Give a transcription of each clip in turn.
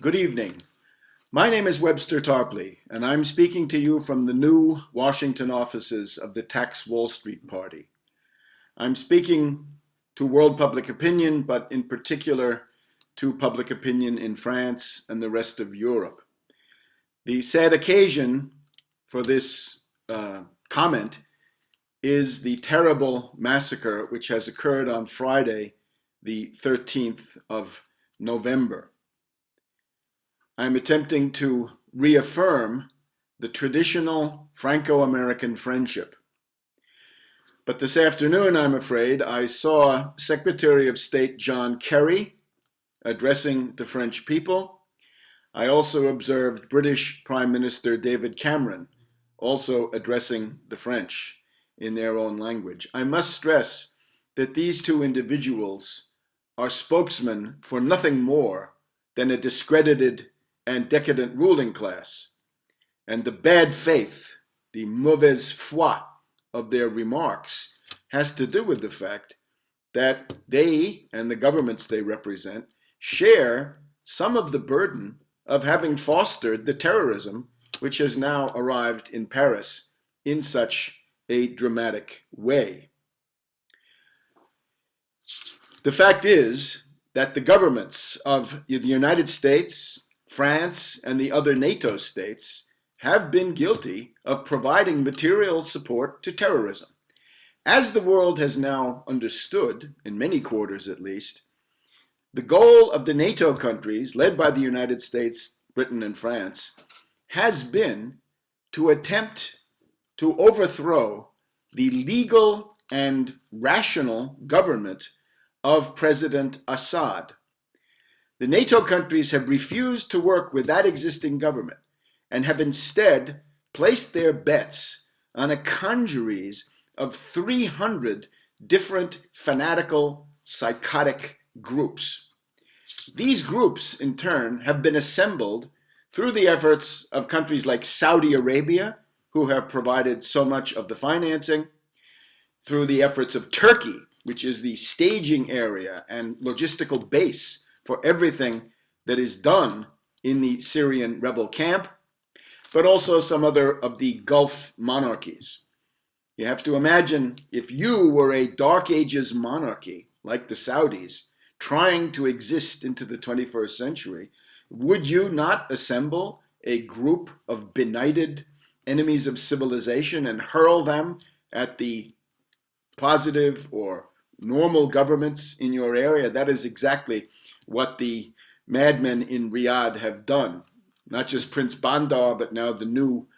Good evening. My name is Webster Tarpley, and I'm speaking to you from the new Washington offices of the Tax Wall Street Party. I'm speaking to world public opinion, but in particular to public opinion in France and the rest of Europe. The sad occasion for this comment is the terrible massacre which has occurred on Friday, the 13th of November. I'm attempting to reaffirm the traditional Franco-American friendship. But this afternoon, I'm afraid, I saw Secretary of State John Kerry addressing the French people. I also observed British Prime Minister David Cameron also addressing the French in their own language. I must stress that these two individuals are spokesmen for nothing more than a discredited and decadent ruling class, and the bad faith, the mauvaise foi of their remarks has to do with the fact that they and the governments they represent share some of the burden of having fostered the terrorism which has now arrived in Paris in such a dramatic way. The fact is that the governments of the United States, France, and the other NATO states have been guilty of providing material support to terrorism. As the world has now understood, in many quarters at least, the goal of the NATO countries, led by the United States, Britain, and France, has been to attempt to overthrow the legal and rational government of President Assad. The NATO countries have refused to work with that existing government and have instead placed their bets on a congeries of 300 different fanatical, psychotic groups. These groups, in turn, have been assembled through the efforts of countries like Saudi Arabia, who have provided so much of the financing, through the efforts of Turkey, which is the staging area and logistical base for everything that is done in the Syrian rebel camp, but also some other of the Gulf monarchies. You have to imagine if you were a Dark Ages monarchy, like the Saudis, trying to exist into the 21st century, would you not assemble a group of benighted enemies of civilization and hurl them at the positive or normal governments in your area? That is exactly what the madmen in Riyadh have done. Not just Prince Bandar, but now the new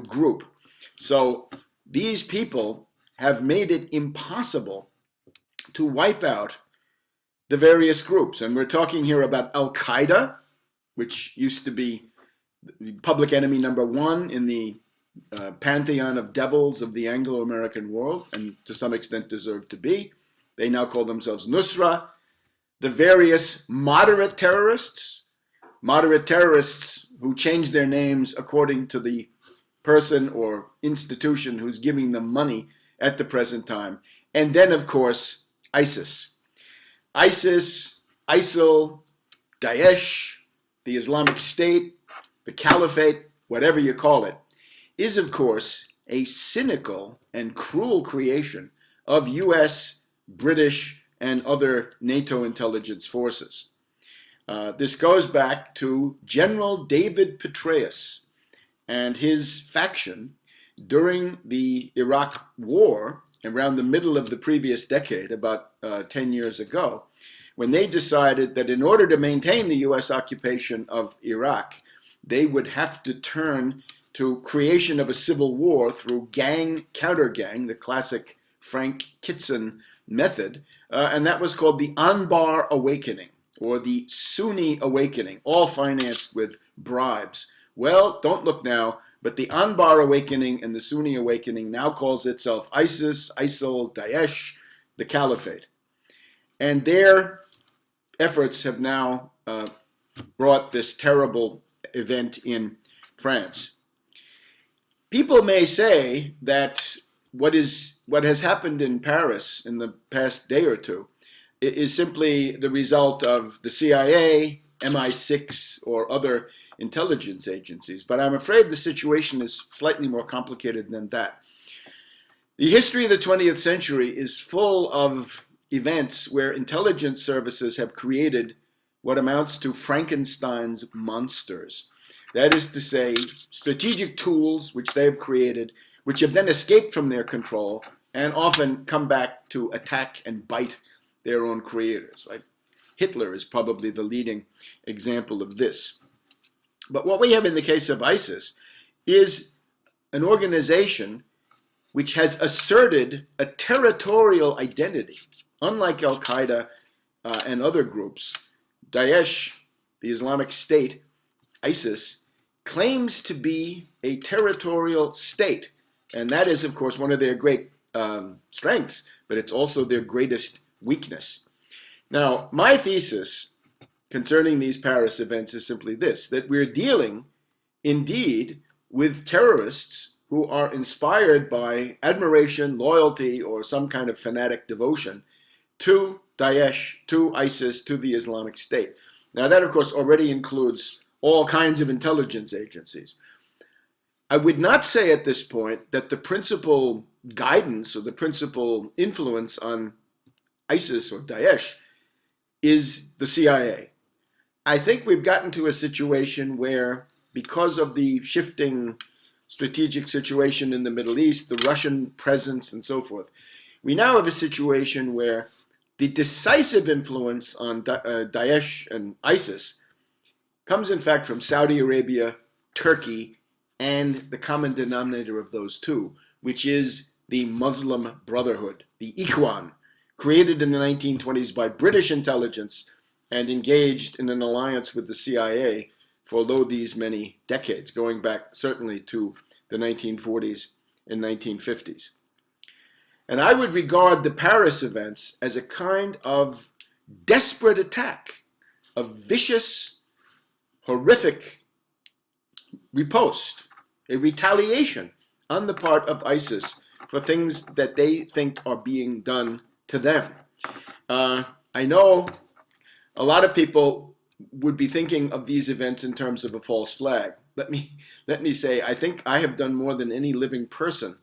group. So these people have made it impossible to wipe out the various groups. And we're talking here about Al-Qaeda, which used to be public enemy number one in the pantheon of devils of the Anglo-American world, and to some extent deserve to be. They now call themselves Nusra. The various moderate terrorists who change their names according to the person or institution who's giving them money at the present time. And then, of course, ISIS. ISIL, Daesh, the Islamic State, the Caliphate, whatever you call it, is, of course, a cynical and cruel creation of US, British, and other NATO intelligence forces. This goes back to General David Petraeus and his faction during the Iraq War, around the middle of the previous decade, about 10 years ago, when they decided that in order to maintain the US occupation of Iraq, they would have to turn to creation of a civil war through gang, counter-gang, the classic Frank Kitson method, and that was called the Anbar Awakening, or the Sunni Awakening, all financed with bribes. Well, don't look now, but the Anbar Awakening and the Sunni Awakening now calls itself ISIS, ISIL, Daesh, the Caliphate. And their efforts have now brought this terrible event in France. People may say that what has happened in Paris in the past day or two is simply the result of the CIA MI6 or other intelligence agencies. But I'm afraid the situation is slightly more complicated than that. The history of the 20th century is full of events where intelligence services have created what amounts to Frankenstein's monsters. That is to say, strategic tools which they have created, which have then escaped from their control and often come back to attack and bite their own creators. Right? Hitler is probably the leading example of this. But what we have in the case of ISIS is an organization which has asserted a territorial identity. Unlike Al-Qaeda and other groups, Daesh, the Islamic State, ISIS, claims to be a territorial state. And that is, of course, one of their great strengths, but it's also their greatest weakness. Now, my thesis concerning these Paris events is simply this, that we're dealing, indeed, with terrorists who are inspired by admiration, loyalty, or some kind of fanatic devotion to Daesh, to ISIS, to the Islamic State. Now that, of course, already includes all kinds of intelligence agencies. I would not say at this point that the principal guidance or the principal influence on ISIS or Daesh is the CIA. I think we've gotten to a situation where, because of the shifting strategic situation in the Middle East, the Russian presence and so forth, we now have a situation where the decisive influence on Daesh and ISIS comes in fact from Saudi Arabia, Turkey, and the common denominator of those two, which is the Muslim Brotherhood, the Ikhwan, created in the 1920s by British intelligence and engaged in an alliance with the CIA for these many decades, going back certainly to the 1940s and 1950s. And I would regard the Paris events as a kind of desperate attack, a vicious, horrific riposte, a retaliation on the part of ISIS for things that they think are being done to them. I know a lot of people would be thinking of these events in terms of a false flag. Let me say, I think I have done more than any living person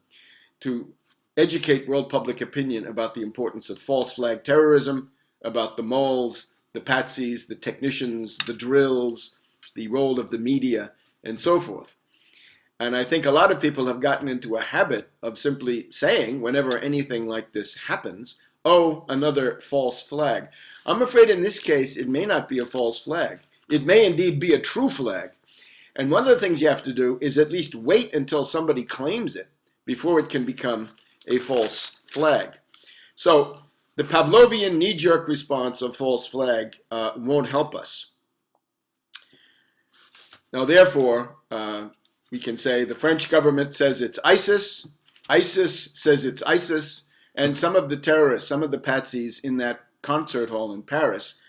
to educate world public opinion about the importance of false flag terrorism, about the moles, the patsies, the technicians, the drills, the role of the media, and so forth. And I think a lot of people have gotten into a habit of simply saying, whenever anything like this happens, oh, another false flag. I'm afraid in this case, it may not be a false flag. It may indeed be a true flag. And one of the things you have to do is at least wait until somebody claims it before it can become a false flag. So the Pavlovian knee-jerk response of false flag won't help us. Now, therefore, we can say the French government says it's ISIS, ISIS says it's ISIS, and some of the terrorists, some of the patsies in that concert hall in Paris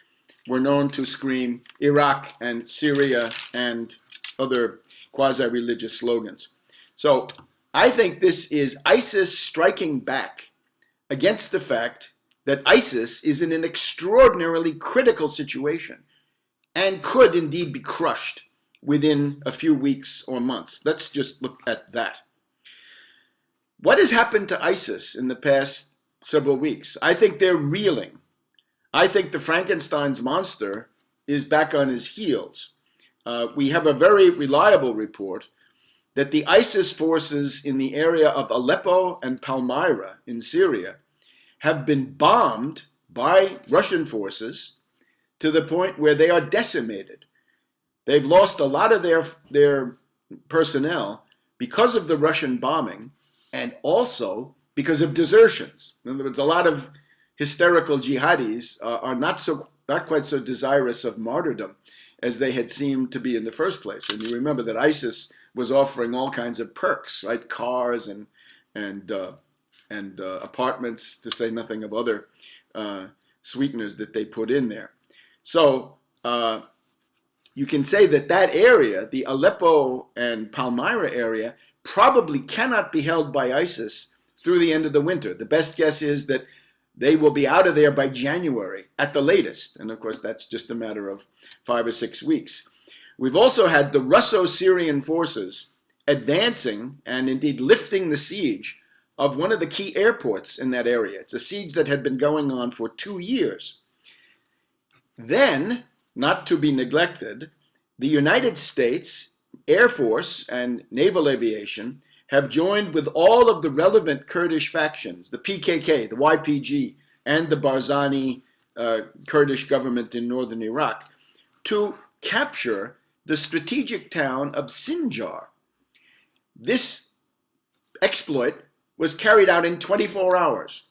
were known to scream Iraq and Syria and other quasi-religious slogans. So I think this is ISIS striking back against the fact that ISIS is in an extraordinarily critical situation and could indeed be crushed within a few weeks or months. Let's just look at that. What has happened to ISIS in the past several weeks? I think they're reeling. I think the Frankenstein's monster is back on his heels. We have a very reliable report that the ISIS forces in the area of Aleppo and Palmyra in Syria have been bombed by Russian forces to the point where they are decimated. They've lost a lot of their personnel because of the Russian bombing and also because of desertions. In other words, a lot of hysterical jihadis are not quite so desirous of martyrdom as they had seemed to be in the first place. And you remember that ISIS was offering all kinds of perks, right? Cars and apartments, to say nothing of other sweeteners that they put in there. So you can say that that area, the Aleppo and Palmyra area, probably cannot be held by ISIS through the end of the winter. The best guess is that They will be out of there by January at the latest. And of course, that's just a matter of 5 or 6 weeks. We've also had the Russo-Syrian forces advancing and indeed lifting the siege of one of the key airports in that area. It's a siege that had been going on for 2 years. Then, not to be neglected, the United States Air Force and Naval Aviation have joined with all of the relevant Kurdish factions, the PKK, the YPG, and the Barzani Kurdish government in northern Iraq, to capture the strategic town of Sinjar. This exploit was carried out in 24 hours.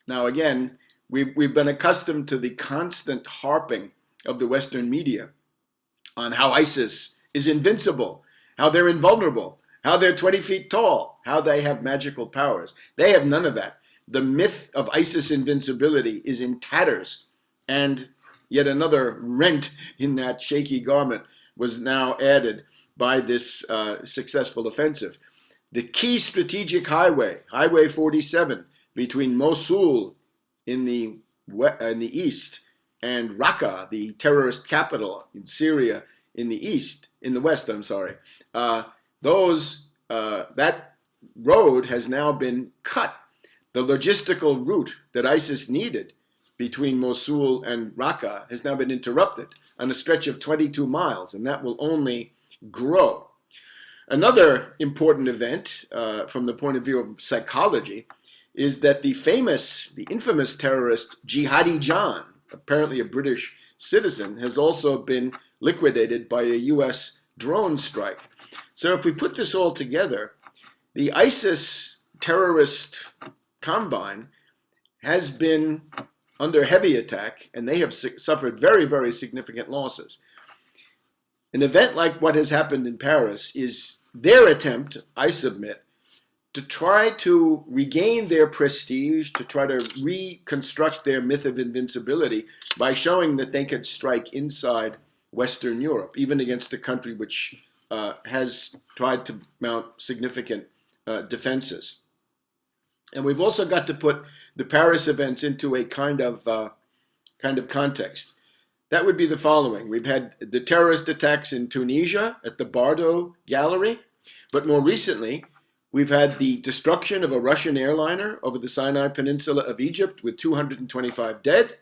Now again, we've been accustomed to the constant harping of the Western media on how ISIS is invincible, how they're invulnerable, how they're 20 feet tall, how they have magical powers. They have none of that. The myth of ISIS invincibility is in tatters, and yet another rent in that shaky garment was now added by this successful offensive. The key strategic highway, Highway 47, between Mosul in the east and Raqqa, the terrorist capital in Syria in the west, that road has now been cut. The logistical route that ISIS needed between Mosul and Raqqa has now been interrupted on a stretch of 22 miles, and that will only grow. Another important event from the point of view of psychology is that the infamous terrorist Jihadi John, apparently a British citizen, has also been liquidated by a US drone strike. So if we put this all together, the ISIS terrorist combine has been under heavy attack, and they have suffered very, very significant losses. An event like what has happened in Paris is their attempt, I submit, to try to regain their prestige, to try to reconstruct their myth of invincibility by showing that they could strike inside Western Europe, even against a country which has tried to mount significant defenses. And we've also got to put the Paris events into a kind of context. That would be the following. We've had the terrorist attacks in Tunisia at the Bardo Gallery, but more recently, we've had the destruction of a Russian airliner over the Sinai Peninsula of Egypt with 225 dead.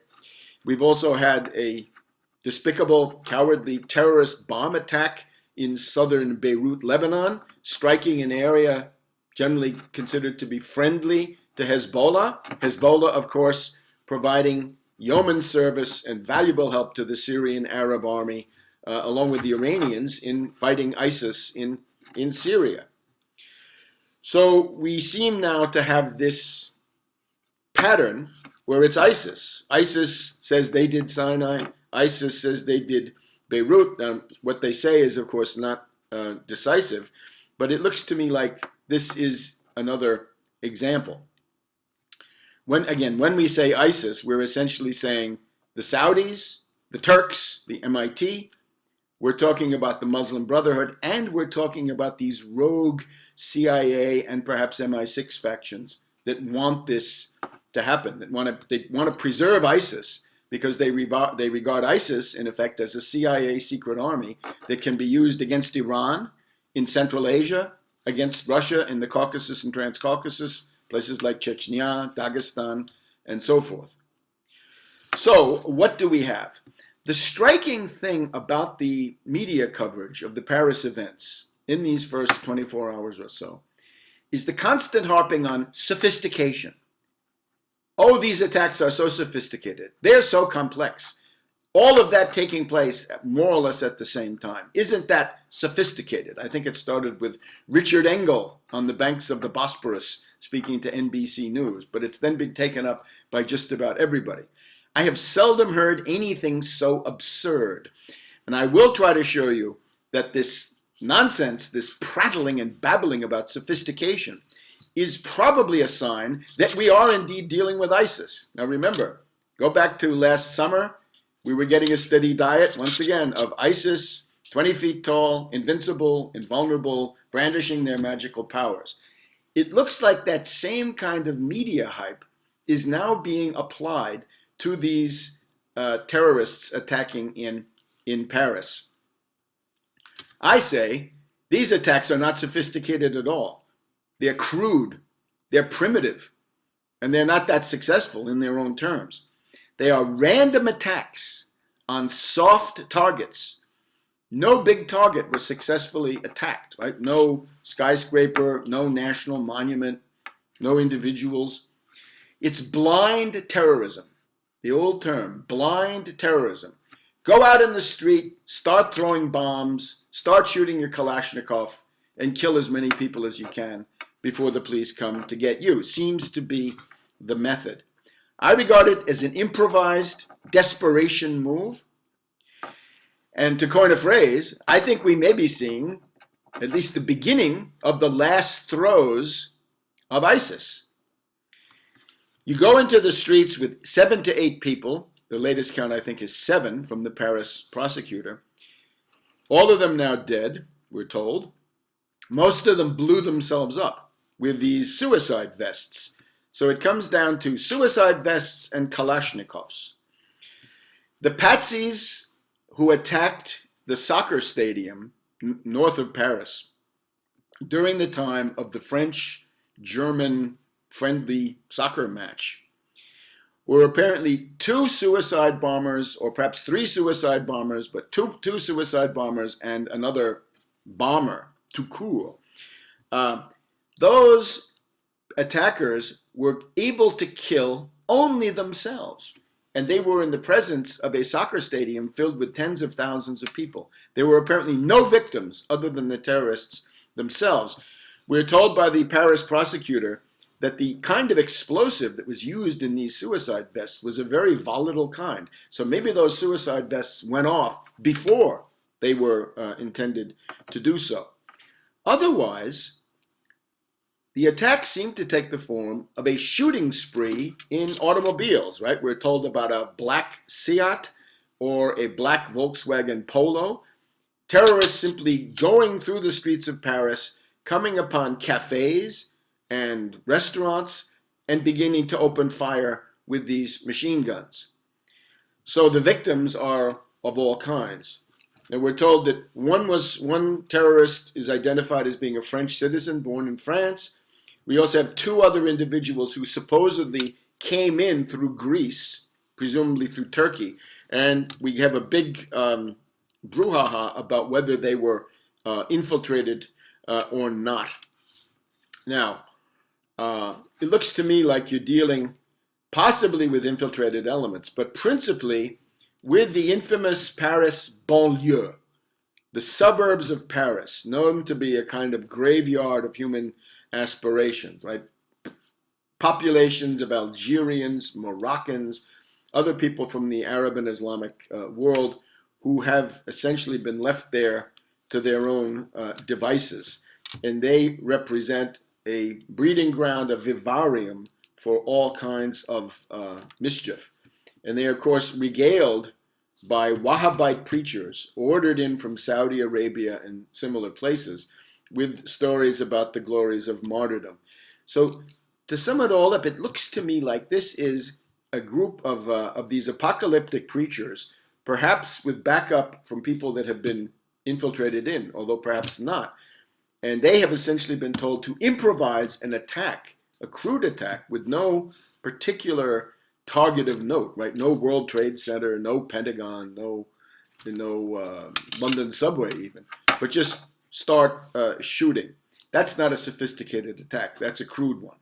We've also had a despicable, cowardly terrorist bomb attack in southern Beirut, Lebanon, striking an area generally considered to be friendly to Hezbollah. Hezbollah, of course, providing yeoman service and valuable help to the Syrian Arab army, along with the Iranians, in fighting ISIS in Syria. So we seem now to have this pattern where it's ISIS. ISIS says they did Sinai. ISIS says they did Beirut. Now, what they say is, of course, not decisive, but it looks to me like this is another example. When we say ISIS, we're essentially saying the Saudis, the Turks, the MIT. We're talking about the Muslim Brotherhood, and we're talking about these rogue CIA and perhaps MI6 factions that want this to happen, that want to preserve ISIS because they regard ISIS, in effect, as a CIA secret army that can be used against Iran in Central Asia, against Russia in the Caucasus and Transcaucasus, places like Chechnya, Dagestan, and so forth. So what do we have? The striking thing about the media coverage of the Paris events in these first 24 hours or so is the constant harping on sophistication. Oh, these attacks are so sophisticated. They're so complex. All of that taking place more or less at the same time. Isn't that sophisticated? I think it started with Richard Engel on the banks of the Bosporus speaking to NBC News, but it's then been taken up by just about everybody. I have seldom heard anything so absurd. And I will try to show you that this nonsense, this prattling and babbling about sophistication, is probably a sign that we are indeed dealing with ISIS. Now remember, go back to last summer. We were getting a steady diet, once again, of ISIS, 20 feet tall, invincible, invulnerable, brandishing their magical powers. It looks like that same kind of media hype is now being applied to these terrorists attacking in Paris. I say these attacks are not sophisticated at all. They're crude, they're primitive, and they're not that successful in their own terms. They are random attacks on soft targets. No big target was successfully attacked, right? No skyscraper, no national monument, no individuals. It's blind terrorism, the old term, blind terrorism. Go out in the street, start throwing bombs, start shooting your Kalashnikov, and kill as many people as you can before the police come to get you. Seems to be the method. I regard it as an improvised desperation move. And to coin a phrase, I think we may be seeing at least the beginning of the last throes of ISIS. You go into the streets with 7 to 8 people. The latest count, I think, is 7 from the Paris prosecutor. All of them now dead, we're told. Most of them blew themselves up with these suicide vests. So it comes down to suicide vests and Kalashnikovs. The patsies who attacked the soccer stadium north of Paris during the time of the French-German friendly soccer match were apparently 2 suicide bombers, or perhaps 3 suicide bombers, but two suicide bombers and another bomber, tout court. Those attackers were able to kill only themselves. And they were in the presence of a soccer stadium filled with tens of thousands of people. There were apparently no victims other than the terrorists themselves. We're told by the Paris prosecutor that the kind of explosive that was used in these suicide vests was a very volatile kind. So maybe those suicide vests went off before they were intended to do so. Otherwise, the attack seemed to take the form of a shooting spree in automobiles, right? We're told about a black Seat or a black Volkswagen Polo. Terrorists simply going through the streets of Paris, coming upon cafes and restaurants, and beginning to open fire with these machine guns. So the victims are of all kinds. And we're told that one terrorist is identified as being a French citizen born in France. We also have 2 other individuals who supposedly came in through Greece, presumably through Turkey. And we have a big brouhaha about whether they were infiltrated or not. Now, it looks to me like you're dealing possibly with infiltrated elements, but principally with the infamous Paris banlieue, the suburbs of Paris, known to be a kind of graveyard of human aspirations, right? Populations of Algerians, Moroccans, other people from the Arab and Islamic world who have essentially been left there to their own devices. And they represent a breeding ground, a vivarium for all kinds of mischief. And they are, of course, regaled by Wahhabite preachers ordered in from Saudi Arabia and similar places with stories about the glories of martyrdom. So to sum it all up, it looks to me like this is a group of these apocalyptic preachers, perhaps with backup from people that have been infiltrated in, although perhaps not. And they have essentially been told to improvise an attack, a crude attack, with no particular target of note, right? No World Trade Center, no Pentagon, no London subway even, but just start shooting. That's not a sophisticated attack. That's a crude one.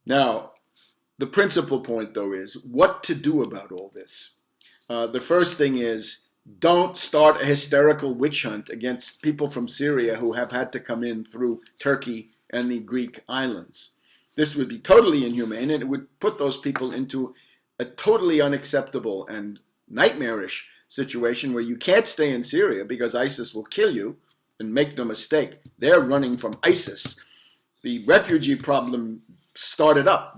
Now, the principal point, though, is what to do about all this. The first thing is, don't start a hysterical witch hunt against people from Syria who have had to come in through Turkey and the Greek islands. This would be totally inhumane, and it would put those people into a totally unacceptable and nightmarish situation where you can't stay in Syria because ISIS will kill you. And make no mistake, they're running from ISIS. The refugee problem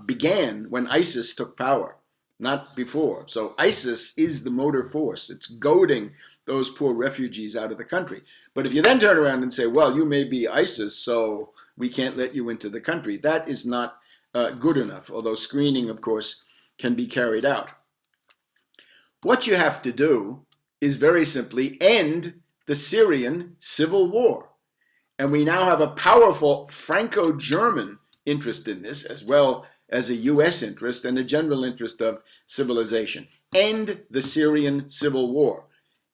began when ISIS took power, not before. So ISIS is the motor force. It's goading those poor refugees out of the country. But if you then turn around and say, well, you may be ISIS, so we can't let you into the country, that is not good enough, although screening, of course, can be carried out. What you have to do is very simply end the Syrian civil war. And we now have a powerful Franco-German interest in this, as well as a US interest and a general interest of civilization. End the Syrian civil war.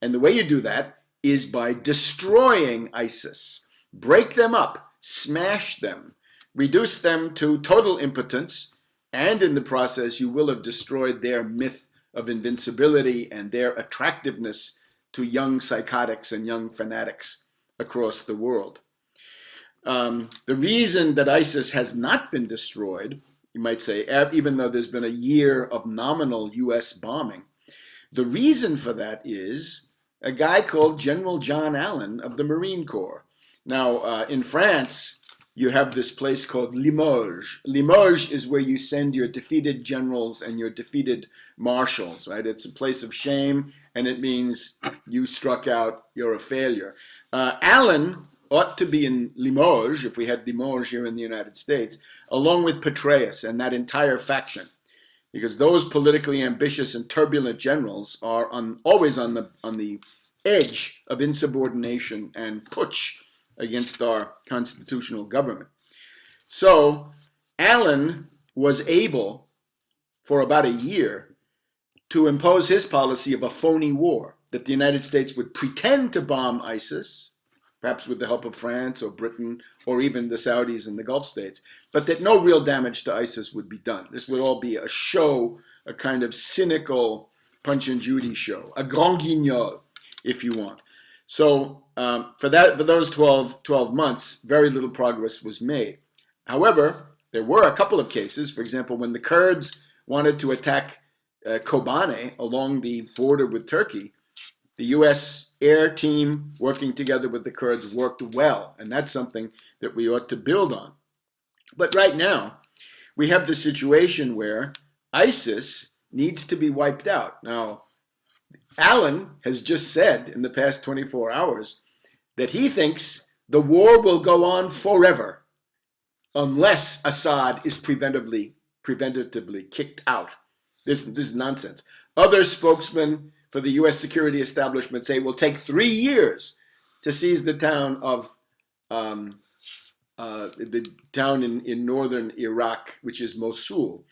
And the way you do that is by destroying ISIS. Break them up, smash them, reduce them to total impotence, and in the process you will have destroyed their myth of invincibility and their attractiveness to young psychotics and young fanatics across the world. The reason that ISIS has not been destroyed, you might say, even though there's been a year of nominal US bombing, the reason for that is a guy called General John Allen of the Marine Corps. Now, in France, you have this place called Limoges. Limoges is where you send your defeated generals and your defeated marshals, right? It's a place of shame, and it means you struck out, you're a failure. Allen ought to be in Limoges, if we had Limoges here in the United States, along with Petraeus and that entire faction, because those politically ambitious and turbulent generals are always on the edge of insubordination and putsch against our constitutional government. So Allen was able, for about a year, to impose his policy of a phony war, that the United States would pretend to bomb ISIS, perhaps with the help of France or Britain or even the Saudis and the Gulf states, but that no real damage to ISIS would be done. This would all be a show, a kind of cynical Punch and Judy show, a grand guignol, if you want. So for those 12 months, very little progress was made. However, there were a couple of cases. For example, when the Kurds wanted to attack Kobane along the border with Turkey, the U.S. air team working together with the Kurds worked well, and that's something that we ought to build on. But right now, we have the situation where ISIS needs to be wiped out. Now, Allen has just said in the past 24 hours that he thinks the war will go on forever unless Assad is preventatively kicked out. This is nonsense. Other spokesmen for the U.S. security establishment say it will take 3 years to seize the town of the town in northern Iraq, which is Mosul.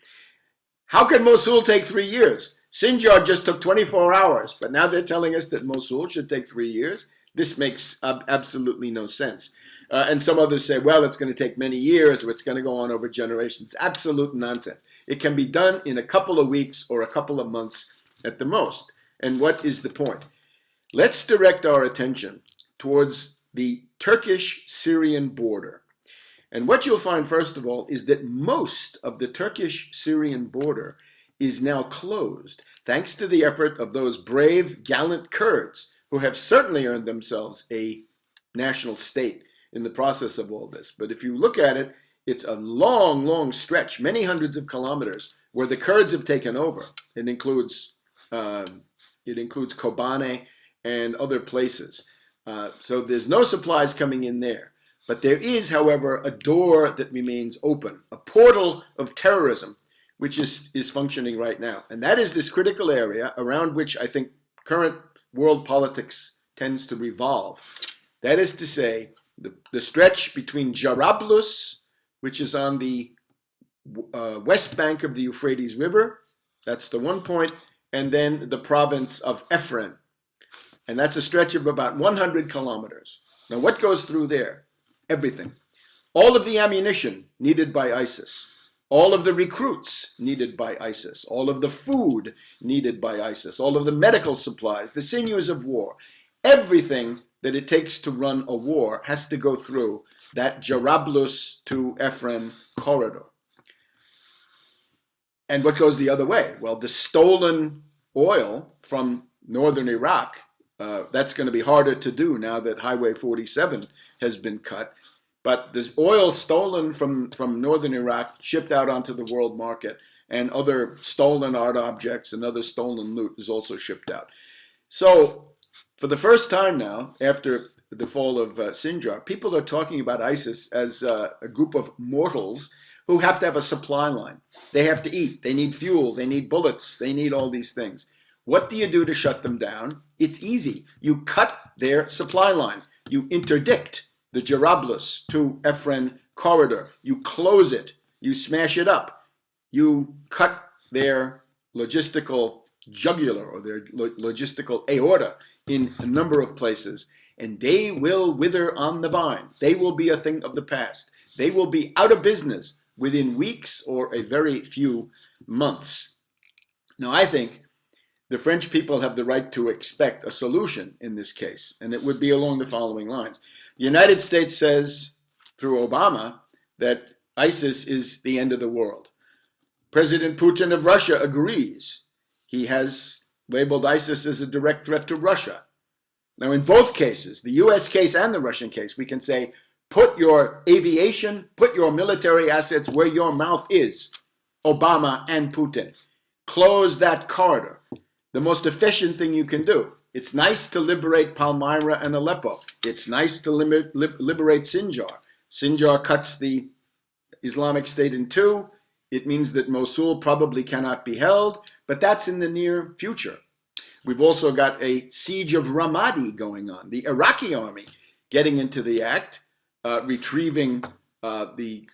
How can Mosul take 3 years? Sinjar just took 24 hours, but now they're telling us that Mosul should take 3 years. This makes absolutely no sense. And some others say, well, it's going to take many years or it's going to go on over generations. Absolute nonsense. It can be done in a couple of weeks or a couple of months at the most. And what is the point? Let's direct our attention towards the Turkish-Syrian border. And what you'll find, first of all, is that most of the Turkish-Syrian border is now closed, thanks to the effort of those brave, gallant Kurds who have certainly earned themselves a national state in the process of all this. But if you look at it, it's a long, long stretch, many hundreds of kilometers, where the Kurds have taken over. It includes Kobane and other places. So there's no supplies coming in there. But there is, however, a door that remains open, a portal of terrorism, which is functioning right now. And that is this critical area around which I think current world politics tends to revolve. That is to say, the stretch between Jarablus, which is on the west bank of the Euphrates River, that's the one point, and then the province of Ephraim. And that's a stretch of about 100 kilometers. Now, what goes through there? Everything. All of the ammunition needed by ISIS, all of the recruits needed by ISIS, all of the food needed by ISIS, all of the medical supplies, the sinews of war, everything that it takes to run a war has to go through that Jarablus to Ephraim corridor. And what goes the other way? Well, the stolen oil from northern Iraq, that's going to be harder to do now that Highway 47 has been cut. But the oil stolen from northern Iraq, shipped out onto the world market, and other stolen art objects and other stolen loot is also shipped out. So for the first time now, after the fall of Sinjar, people are talking about ISIS as a group of mortals who have to have a supply line. They have to eat, they need fuel, they need bullets, they need all these things. What do you do to shut them down? It's easy. You cut their supply line. You interdict the Jarablus to Efren corridor. You close it. You smash it up. You cut their logistical jugular or their logistical aorta in a number of places, and they will wither on the vine. They will be a thing of the past. They will be out of business within weeks or a very few months. Now, I think the French people have the right to expect a solution in this case, and it would be along the following lines. The United States says, through Obama, that ISIS is the end of the world. President Putin of Russia agrees. He has labeled ISIS as a direct threat to Russia. Now, in both cases, the US case and the Russian case, we can say, put your aviation, put your military assets where your mouth is, Obama and Putin. Close that corridor. The most efficient thing you can do. It's nice to liberate Palmyra and Aleppo. It's nice to liberate Sinjar. Sinjar cuts the Islamic State in two. It means that Mosul probably cannot be held, but that's in the near future. We've also got a siege of Ramadi going on. The Iraqi army getting into the act, retrieving the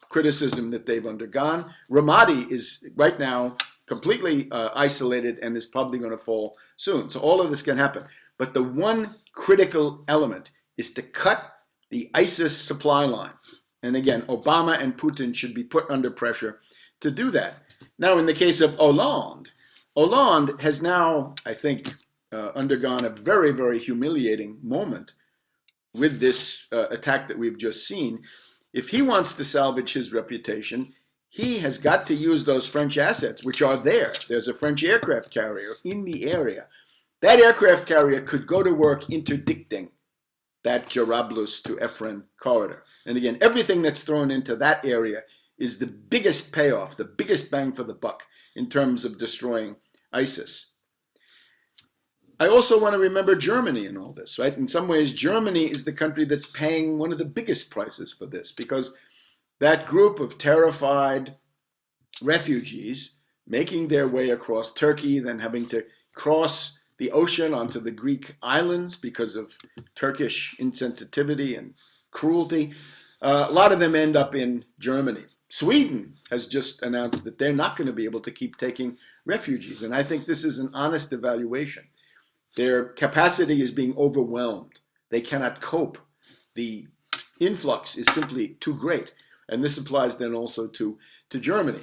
criticism that they've undergone. Ramadi is right now completely isolated and is probably going to fall soon. So all of this can happen. But the one critical element is to cut the ISIS supply line. And again, Obama and Putin should be put under pressure to do that. Now, in the case of Hollande, Hollande has now, I think, undergone a very, very humiliating moment with this attack that we've just seen. If he wants to salvage his reputation, he has got to use those French assets, which are there. There's a French aircraft carrier in the area. That aircraft carrier could go to work interdicting that Jarablus to Efren corridor. And again, everything that's thrown into that area is the biggest payoff, the biggest bang for the buck in terms of destroying ISIS. I also want to remember Germany in all this, right? In some ways, Germany is the country that's paying one of the biggest prices for this, because that group of terrified refugees making their way across Turkey, then having to cross the ocean onto the Greek islands because of Turkish insensitivity and cruelty, a lot of them end up in Germany. Sweden has just announced that they're not going to be able to keep taking refugees, and I think this is an honest evaluation. Their capacity is being overwhelmed. They cannot cope. The influx is simply too great. And this applies then also to Germany.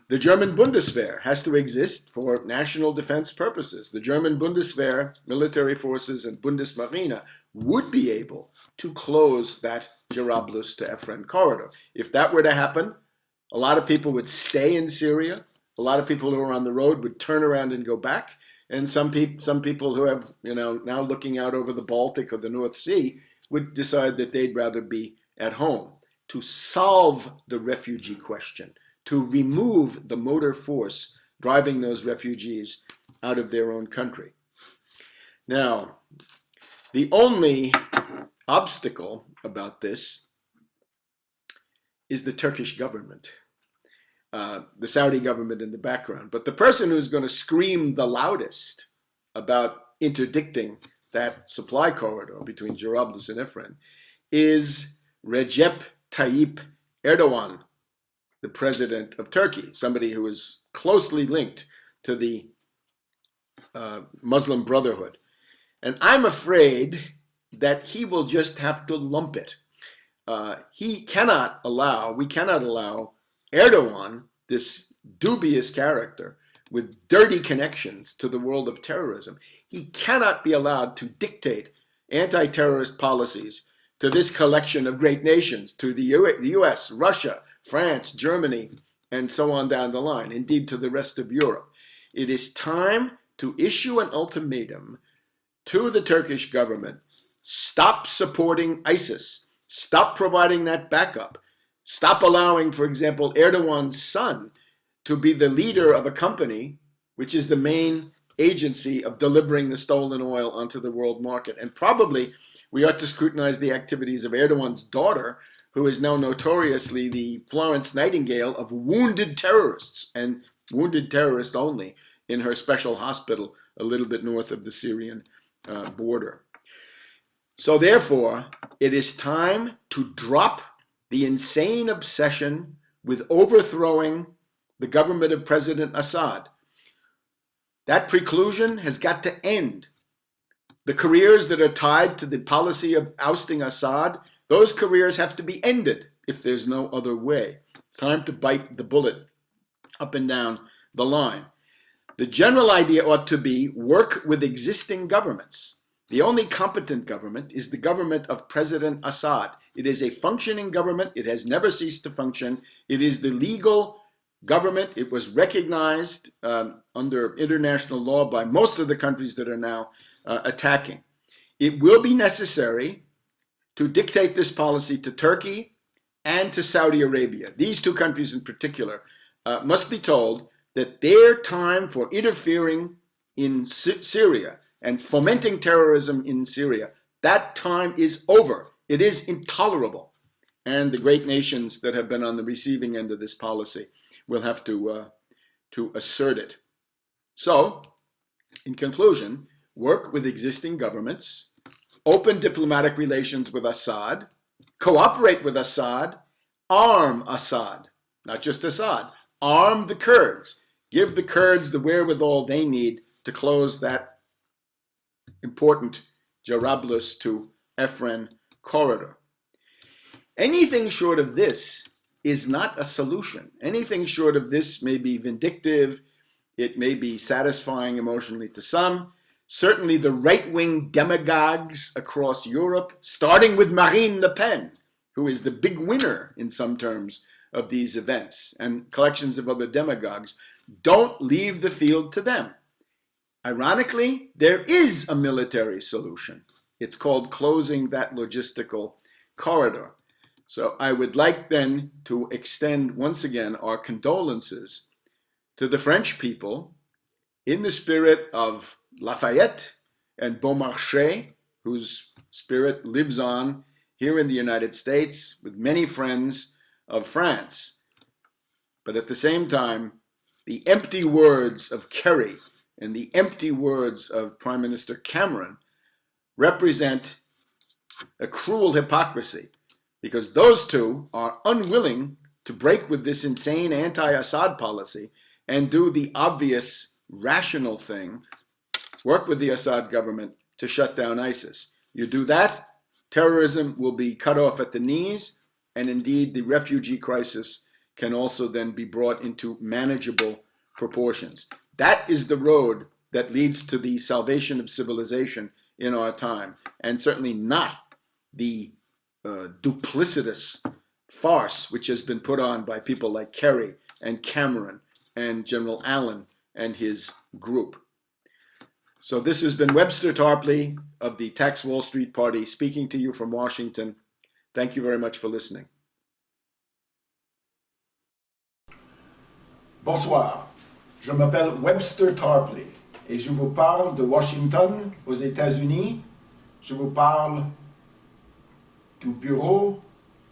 The German Bundeswehr has to exist for national defense purposes. The German Bundeswehr, military forces, and Bundesmarine would be able to close that Jarablus to Efren corridor. If that were to happen, a lot of people would stay in Syria. A lot of people who are on the road would turn around and go back. And some people who have, now looking out over the Baltic or the North Sea would decide that they'd rather be at home. To solve the refugee question, to remove the motor force driving those refugees out of their own country. Now, the only obstacle about this is the Turkish government, the Saudi government in the background. But the person who's going to scream the loudest about interdicting that supply corridor between Jarablus and Efren is Recep Tayyip Erdogan, the president of Turkey, somebody who is closely linked to the Muslim Brotherhood. And I'm afraid that he will just have to lump it. We cannot allow Erdogan, this dubious character with dirty connections to the world of terrorism, he cannot be allowed to dictate anti-terrorist policies to this collection of great nations, to the US, Russia, France, Germany, and so on down the line, indeed to the rest of Europe. It is time to issue an ultimatum to the Turkish government. Stop supporting ISIS. Stop providing that backup. Stop allowing, for example, Erdogan's son to be the leader of a company which is the main agency of delivering the stolen oil onto the world market. And probably we ought to scrutinize the activities of Erdogan's daughter, who is now notoriously the Florence Nightingale of wounded terrorists, and wounded terrorists only, in her special hospital a little bit north of the Syrian border. So therefore, it is time to drop the insane obsession with overthrowing the government of President Assad. That preclusion has got to end. The careers that are tied to the policy of ousting Assad, those careers have to be ended if there's no other way. It's time to bite the bullet up and down the line. The general idea ought to be work with existing governments. The only competent government is the government of President Assad. It is a functioning government. It has never ceased to function. It is the legal government. It was recognized under international law by most of the countries that are now attacking. It will be necessary to dictate this policy to Turkey and to Saudi Arabia. These two countries in particular must be told that their time for interfering in Syria and fomenting terrorism in Syria, that time is over. It is intolerable. And the great nations that have been on the receiving end of this policy will have to assert it. So, in conclusion, work with existing governments, open diplomatic relations with Assad, cooperate with Assad, arm Assad, not just Assad, arm the Kurds, give the Kurds the wherewithal they need to close that important Jarablus to Afrin corridor. Anything short of this is not a solution. Anything short of this may be vindictive, it may be satisfying emotionally to some. Certainly the right-wing demagogues across Europe, starting with Marine Le Pen, who is the big winner in some terms of these events, and collections of other demagogues, don't leave the field to them. Ironically, there is a military solution. It's called closing that logistical corridor. So I would like then to extend once again our condolences to the French people in the spirit of Lafayette and Beaumarchais, whose spirit lives on here in the United States with many friends of France. But at the same time, the empty words of Kerry and the empty words of Prime Minister Cameron represent a cruel hypocrisy, because those two are unwilling to break with this insane anti-Assad policy and do the obvious rational thing, work with the Assad government to shut down ISIS. You do that, terrorism will be cut off at the knees, and indeed the refugee crisis can also then be brought into manageable proportions. That is the road that leads to the salvation of civilization in our time, and certainly not the duplicitous farce which has been put on by people like Kerry and Cameron and General Allen and his group. So this has been Webster Tarpley of the Tax Wall Street Party speaking to you from Washington. Thank you very much for listening. Bonsoir, je m'appelle Webster Tarpley et je vous parle de Washington aux États-Unis. Je vous parle du bureau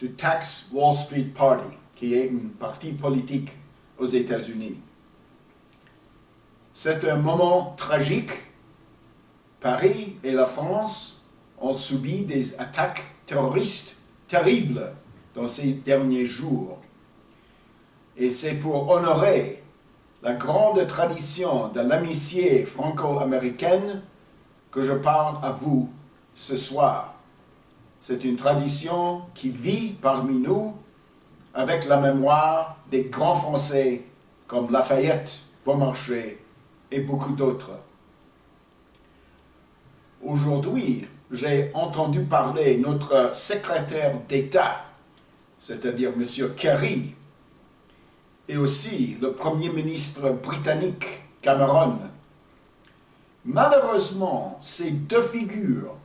du Tax Wall Street Party, qui est un parti politique aux États-Unis. C'est un moment tragique. Paris et la France ont subi des attaques terroristes terribles dans ces derniers jours. Et c'est pour honorer la grande tradition de l'amitié franco-américaine que je parle à vous ce soir. C'est une tradition qui vit parmi nous avec la mémoire des grands Français comme Lafayette, Beaumarchais et beaucoup d'autres. Aujourd'hui, j'ai entendu parler notre secrétaire d'État, c'est-à-dire M. Kerry, et aussi le Premier ministre britannique Cameron. Malheureusement, ces deux figures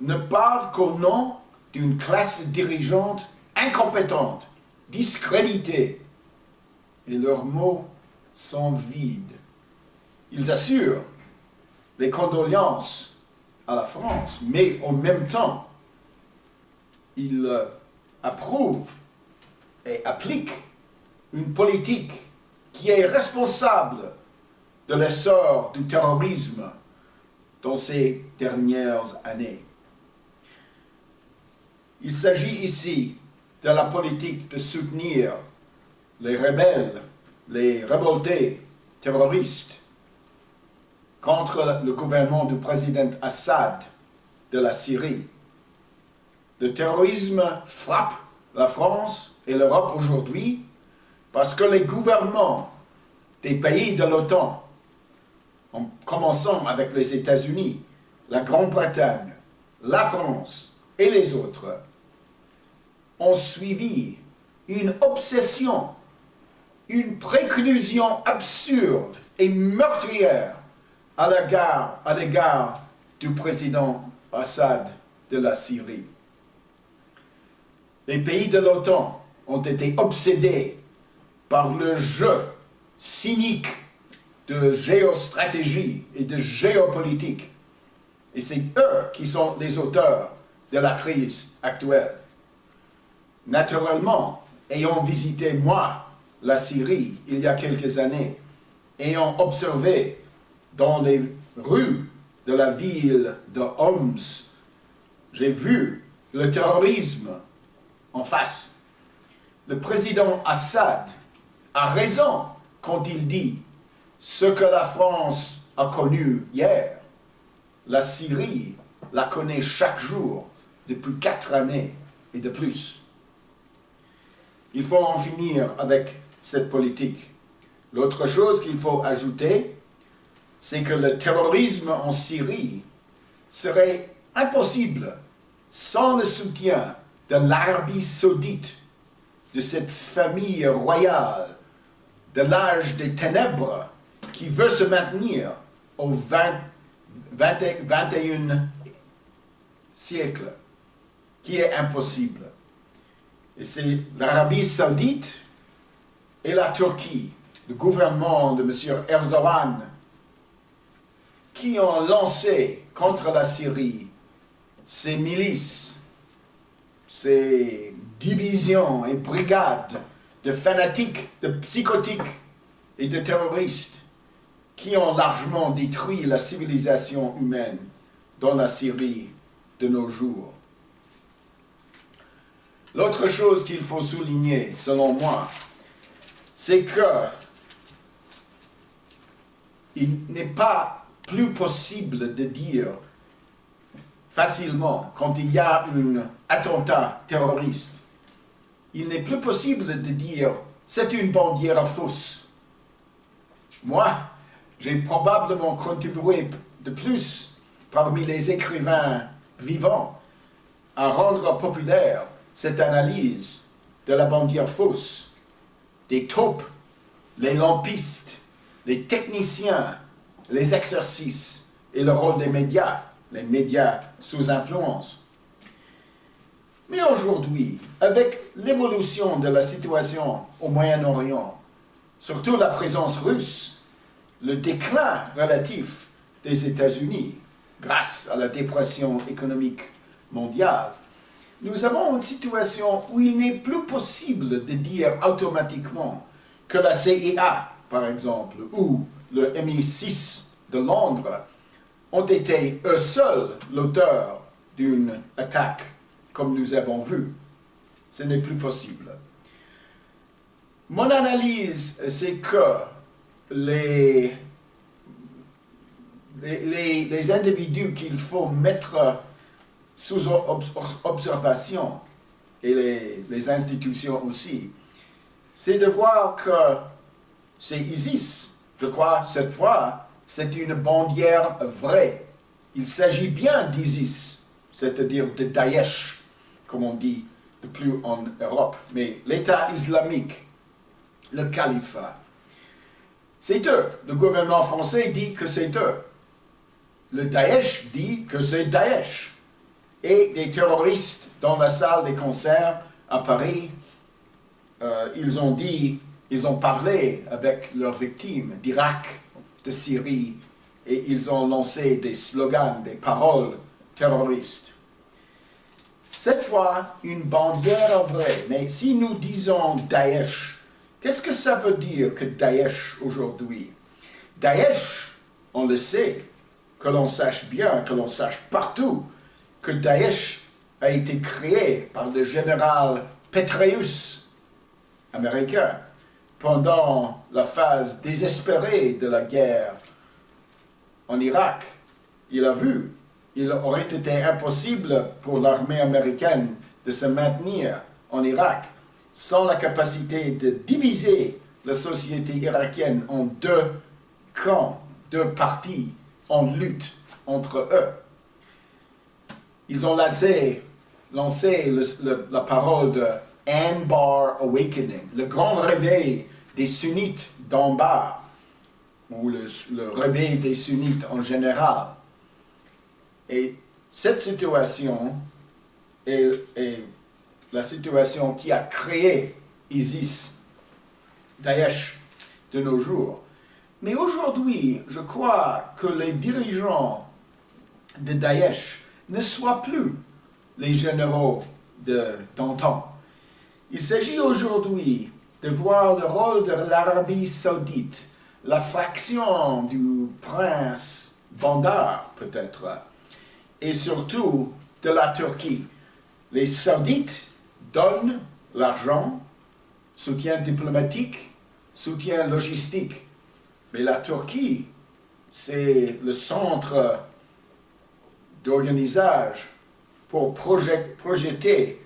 ne parlent qu'au nom d'une classe dirigeante incompétente, discréditée, et leurs mots sont vides. Ils assurent les condoléances à la France, mais en même temps, ils approuve et applique une politique qui est responsable de l'essor du terrorisme dans ces dernières années. Il s'agit ici de la politique de soutenir les rebelles, les révoltés terroristes contre le gouvernement du président Assad de la Syrie. Le terrorisme frappe la France et l'Europe aujourd'hui parce que les gouvernements des pays de l'OTAN, en commençant avec les États-Unis, la Grande-Bretagne, la France et les autres, ont suivi une obsession, une préclusion absurde et meurtrière à l'égard du président Assad de la Syrie. Les pays de l'OTAN ont été obsédés par le jeu cynique de géostratégie et de géopolitique. Et c'est eux qui sont les auteurs de la crise actuelle. Naturellement, ayant visité, moi, la Syrie il y a quelques années, ayant observé dans les rues de la ville de Homs, j'ai vu le terrorisme en face. Le président Assad a raison quand il dit ce que la France a connu hier. La Syrie la connaît chaque jour depuis 4 années et de plus. Il faut en finir avec cette politique. L'autre chose qu'il faut ajouter, c'est que le terrorisme en Syrie serait impossible sans le soutien de l'Arabie saoudite, de cette famille royale de l'âge des ténèbres qui veut se maintenir au 21e siècle, qui est impossible. Et c'est l'Arabie saoudite et la Turquie, le gouvernement de M. Erdogan, qui ont lancé contre la Syrie ces milices, ces divisions et brigades de fanatiques, de psychotiques et de terroristes qui ont largement détruit la civilisation humaine dans la Syrie de nos jours. L'autre chose qu'il faut souligner, selon moi, c'est que il n'est pas plus possible de dire facilement, quand il y a un attentat terroriste, il n'est plus possible de dire c'est une bandière fausse. Moi, j'ai probablement contribué de plus parmi les écrivains vivants à rendre populaire cette analyse de la bandière fausse, des taupes, les lampistes, les techniciens, les exercices et le rôle des médias, les médias sous influence. Mais aujourd'hui, avec l'évolution de la situation au Moyen-Orient, surtout la présence russe, le déclin relatif des États-Unis, grâce à la dépression économique mondiale, nous avons une situation où il n'est plus possible de dire automatiquement que la CIA, par exemple, ou le MI6 de Londres ont été eux seuls l'auteur d'une attaque, comme nous avons vu. Ce n'est plus possible. Mon analyse, c'est que les individus qu'il faut mettre sous observation, et les institutions aussi, c'est de voir que c'est ISIS. Je crois, cette fois, c'est une bandière vraie. Il s'agit bien d'ISIS, c'est-à-dire de Daesh, comme on dit de plus en Europe, mais l'État islamique, le califat. C'est eux. Le gouvernement français dit que c'est eux. Le Daesh dit que c'est Daesh. Et des terroristes dans la salle des concerts à Paris, ils ont parlé avec leurs victimes d'Irak, de Syrie, et ils ont lancé des slogans, des paroles terroristes. Cette fois, une bandière vraie. Mais si nous disons Daesh, qu'est-ce que ça veut dire que Daesh aujourd'hui? Daesh, on le sait, que l'on sache bien, que l'on sache partout, que Daesh a été créé par le général Petraeus, américain, pendant la phase désespérée de la guerre en Irak. Il a vu, il aurait été impossible pour l'armée américaine de se maintenir en Irak sans la capacité de diviser la société irakienne en deux camps, deux partis en lutte entre eux. Ils ont lancé la parole de Anbar Awakening, le grand réveil des sunnites d'en bas, ou le réveil des sunnites en général. Et cette situation est la situation qui a créé ISIS, Daesh, de nos jours. Mais aujourd'hui, je crois que les dirigeants de Daesh ne soient plus les généraux d'antan. Il s'agit aujourd'hui de voir le rôle de l'Arabie saoudite, la fraction du prince Bandar peut-être, et surtout de la Turquie. Les Saoudites donnent l'argent, soutien diplomatique, soutien logistique. Mais la Turquie, c'est le centre d'organisation pour projeter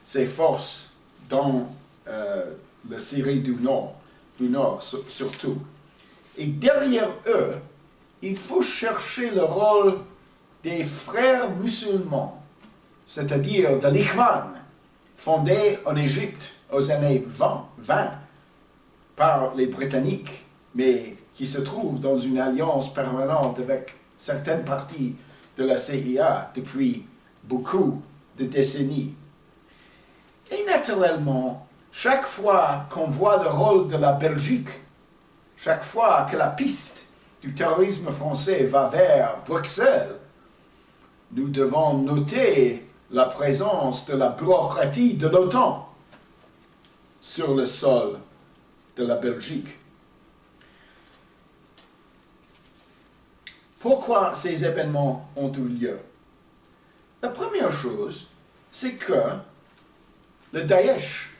ses forces dans la Syrie du Nord surtout. Et derrière eux, il faut chercher le rôle des frères musulmans, c'est-à-dire de l'Ikhwan, fondé en Égypte aux années 20 par les Britanniques, mais qui se trouve dans une alliance permanente avec certaines parties de la CIA depuis beaucoup de décennies. Et naturellement, chaque fois qu'on voit le rôle de la Belgique, chaque fois que la piste du terrorisme français va vers Bruxelles, nous devons noter la présence de la bureaucratie de l'OTAN sur le sol de la Belgique. Pourquoi ces événements ont eu lieu? La première chose, c'est que le Daesh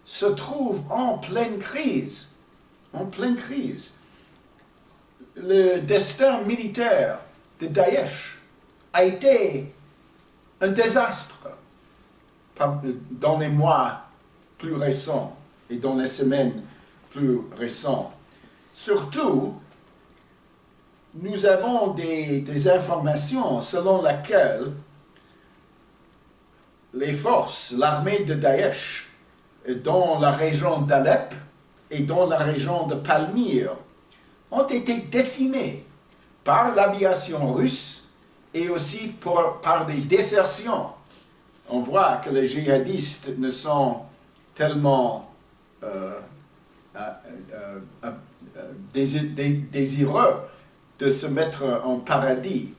se trouve en pleine crise. En pleine crise. Le destin militaire de Daesh a été un désastre dans les mois plus récents et dans les semaines plus récentes. Surtout, nous avons des informations selon lesquelles les forces, l'armée de Daesh, dans la région d'Alep et dans la région de Palmyre, ont été décimées par l'aviation russe et aussi par des désertions. On voit que les djihadistes ne sont tellement désireux de se mettre en paradis.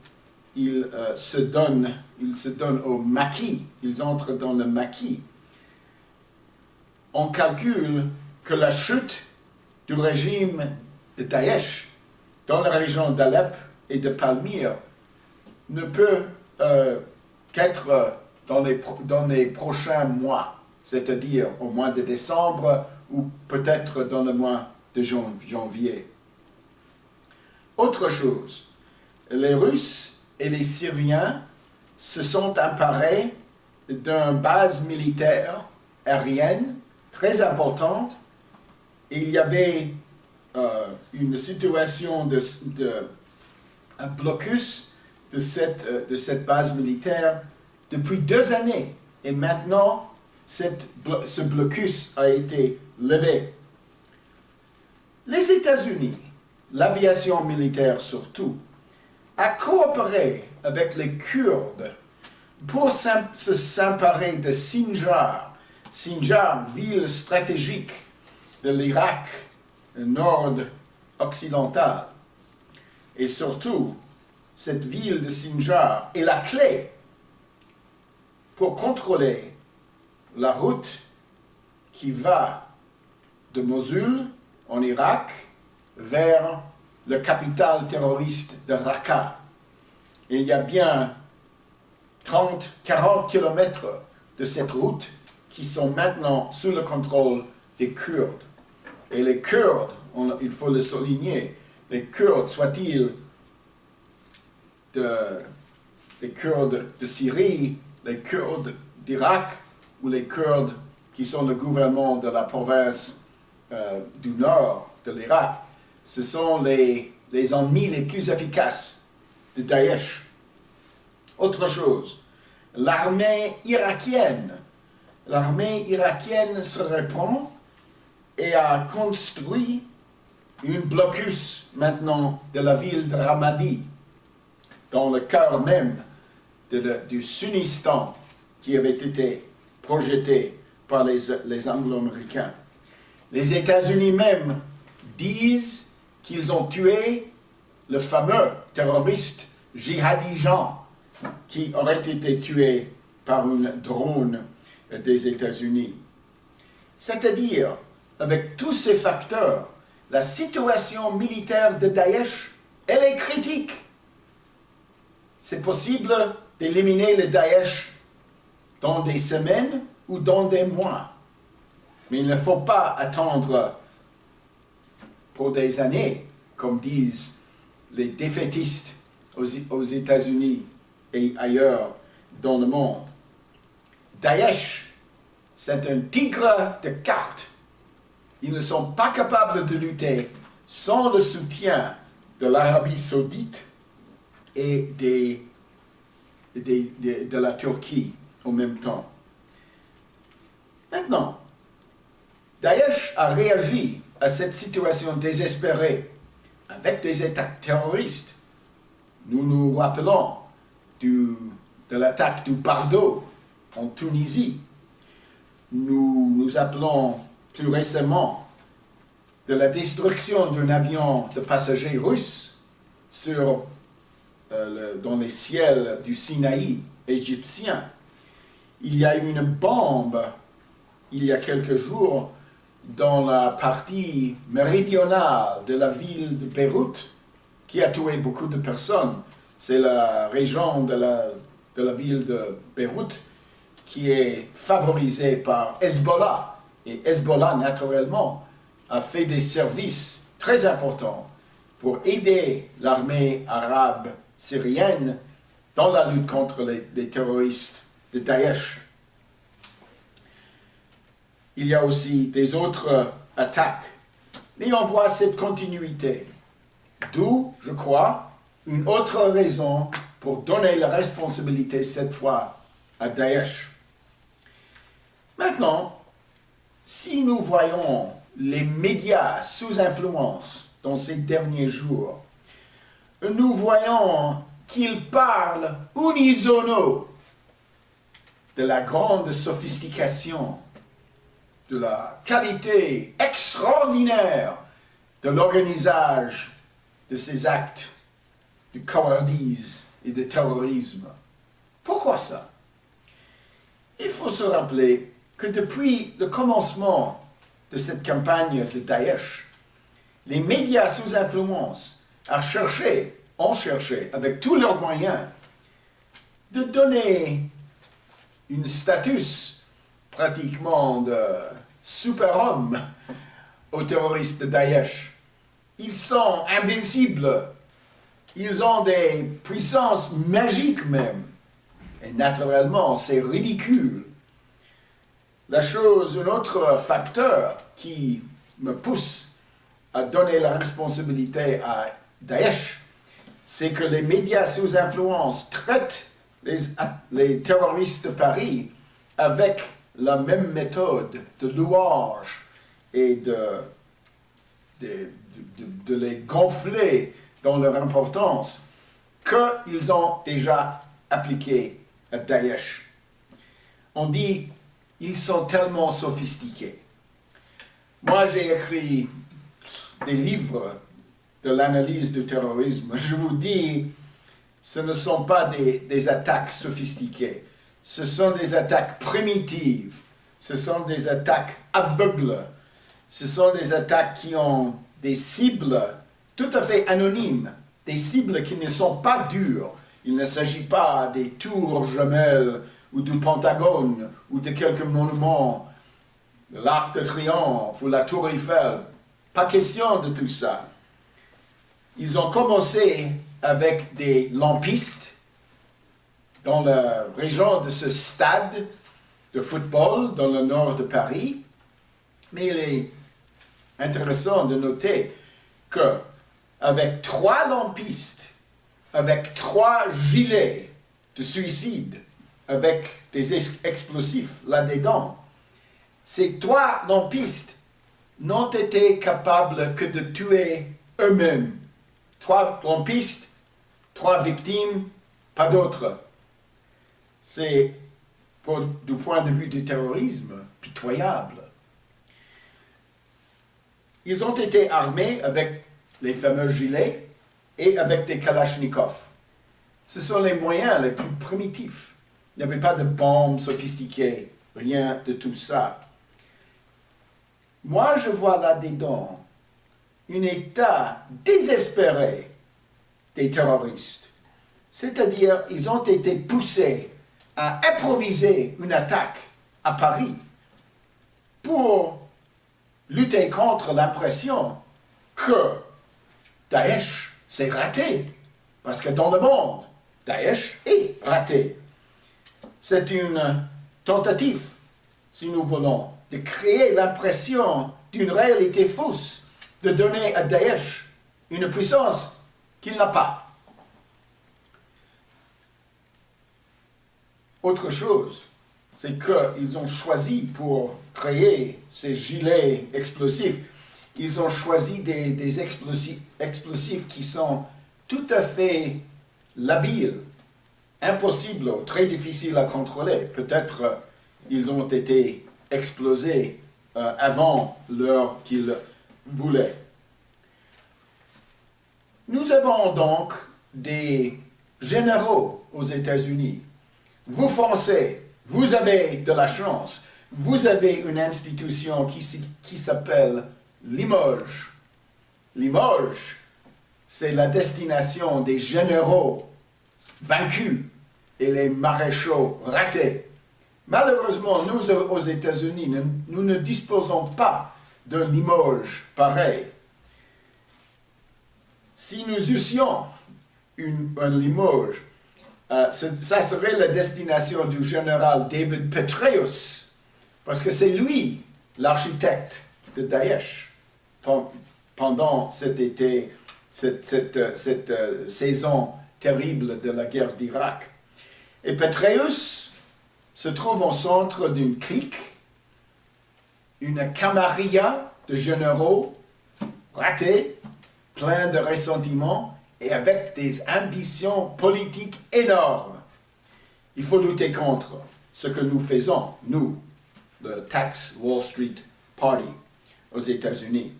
Ils se donnent au maquis, ils entrent dans le maquis. On calcule que la chute du régime de Daesh dans la région d'Alep et de Palmyre ne peut qu'être dans les prochains mois, c'est-à-dire au mois de décembre ou peut-être dans le mois de janvier. Autre chose, les Russes et les Syriens se sont emparés d'une base militaire aérienne très importante. Et il y avait une situation de blocus de cette base militaire depuis 2 années. Et maintenant, ce blocus a été levé. Les États-Unis, l'aviation militaire surtout, a coopéré avec les Kurdes pour s'emparer de Sinjar. Sinjar, ville stratégique de l'Irak nord-occidental. Et surtout, cette ville de Sinjar est la clé pour contrôler la route qui va de Mossoul, en Irak, vers la capitale terroriste de Raqqa. Il y a bien 30-40 kilomètres de cette route qui sont maintenant sous le contrôle des Kurdes. Et les Kurdes, il faut le souligner, les Kurdes, soient-ils les Kurdes de Syrie, les Kurdes d'Irak ou les Kurdes qui sont le gouvernement de la province du nord de l'Irak, ce sont les ennemis les plus efficaces de Daesh. Autre chose, l'armée irakienne se répand et a construit un blocus maintenant de la ville de Ramadi, dans le cœur même du Sunnistan qui avait été projeté par les Anglo-Américains. Les États-Unis même disent qu'ils ont tué le fameux terroriste Jihadi Jean, qui aurait été tué par un drone des États-Unis. C'est-à-dire, avec tous ces facteurs, la situation militaire de Daesh, elle est critique. C'est possible d'éliminer le Daesh dans des semaines ou dans des mois. Mais il ne faut pas attendre pour des années, comme disent les défaitistes aux États-Unis et ailleurs dans le monde. Daesh, c'est un tigre de cartes. Ils ne sont pas capables de lutter sans le soutien de l'Arabie saoudite et de la Turquie en même temps. Maintenant, Daesh a réagi à cette situation désespérée avec des attaques terroristes. Nous nous rappelons de l'attaque du Bardo en Tunisie. Nous nous appelons plus récemment de la destruction d'un avion de passagers russe dans les ciels du Sinaï égyptien. Il y a eu une bombe il y a quelques jours dans la partie méridionale de la ville de Beyrouth qui a tué beaucoup de personnes. C'est la région de la ville de Beyrouth qui est favorisée par Hezbollah. Et Hezbollah, naturellement, a fait des services très importants pour aider l'armée arabe syrienne dans la lutte contre les terroristes de Daesh. Il y a aussi des autres attaques, mais on voit cette continuité. D'où, je crois, une autre raison pour donner la responsabilité cette fois à Daesh. Maintenant, si nous voyons les médias sous influence dans ces derniers jours, nous voyons qu'ils parlent unisono de la grande sophistication, de la qualité extraordinaire de l'organisation de ces actes de cowardise et de terrorisme. Pourquoi ça? Il faut se rappeler que depuis le commencement de cette campagne de Daesh, les médias sous influence ont cherché, avec tous leurs moyens, de donner un statut pratiquement de super-homme aux terroristes de Daesh. Ils sont invincibles. Ils ont des puissances magiques même. Et naturellement, c'est ridicule. Un autre facteur qui me pousse à donner la responsabilité à Daesh, c'est que les médias sous influence traitent les terroristes de Paris avec la même méthode de louange et de les gonfler dans leur importance qu'ils ont déjà appliqué à Daesh. On dit ils sont tellement sophistiqués. Moi, j'ai écrit des livres de l'analyse du terrorisme. Je vous dis, ce ne sont pas des attaques sophistiquées. ce sont des attaques primitives, ce sont des attaques aveugles, ce sont des attaques qui ont des cibles tout à fait anonymes, des cibles qui ne sont pas dures. Il ne s'agit pas des tours jumelles ou du Pentagone ou de quelques monuments, l'Arc de Triomphe ou la Tour Eiffel. Pas question de tout ça. Ils ont commencé avec des lampistes dans la région de ce stade de football dans le nord de Paris. Mais il est intéressant de noter que avec 3 lampistes, avec 3 gilets de suicide, avec des explosifs là-dedans, ces 3 lampistes n'ont été capables que de tuer eux-mêmes. 3 lampistes, 3 victimes, pas d'autres. C'est, du point de vue du terrorisme, pitoyable. Ils ont été armés avec les fameux gilets et avec des kalachnikovs. Ce sont les moyens les plus primitifs. Il n'y avait pas de bombes sophistiquées, rien de tout ça. Moi, je vois là-dedans un état désespéré des terroristes. C'est-à-dire, ils ont été poussés à improviser une attaque à Paris pour lutter contre l'impression que Daesh s'est raté. Parce que dans le monde, Daesh est raté. C'est une tentative, si nous voulons, de créer l'impression d'une réalité fausse, de donner à Daesh une puissance qu'il n'a pas. Autre chose, c'est qu'ils ont choisi pour créer ces gilets explosifs, ils ont choisi des explosifs qui sont tout à fait labiles, impossibles, très difficiles à contrôler. Peut-être ils ont été explosés avant l'heure qu'ils voulaient. Nous avons donc des généraux aux États-Unis. Vous Français, vous avez de la chance. Vous avez une institution qui s'appelle Limoges. Limoges, c'est la destination des généraux vaincus et les maréchaux ratés. Malheureusement, nous, aux États-Unis, nous ne disposons pas d'un Limoges pareil. Si nous eussions un Limoges, ça serait la destination du général David Petraeus, parce que c'est lui l'architecte de Daesh pendant cette saison terrible de la guerre d'Irak. Et Petraeus se trouve au centre d'une clique, une camarilla de généraux ratés, pleins de ressentiments, et avec des ambitions politiques énormes. Il faut lutter contre ce que nous faisons, nous, le Tax Wall Street Party aux États-Unis.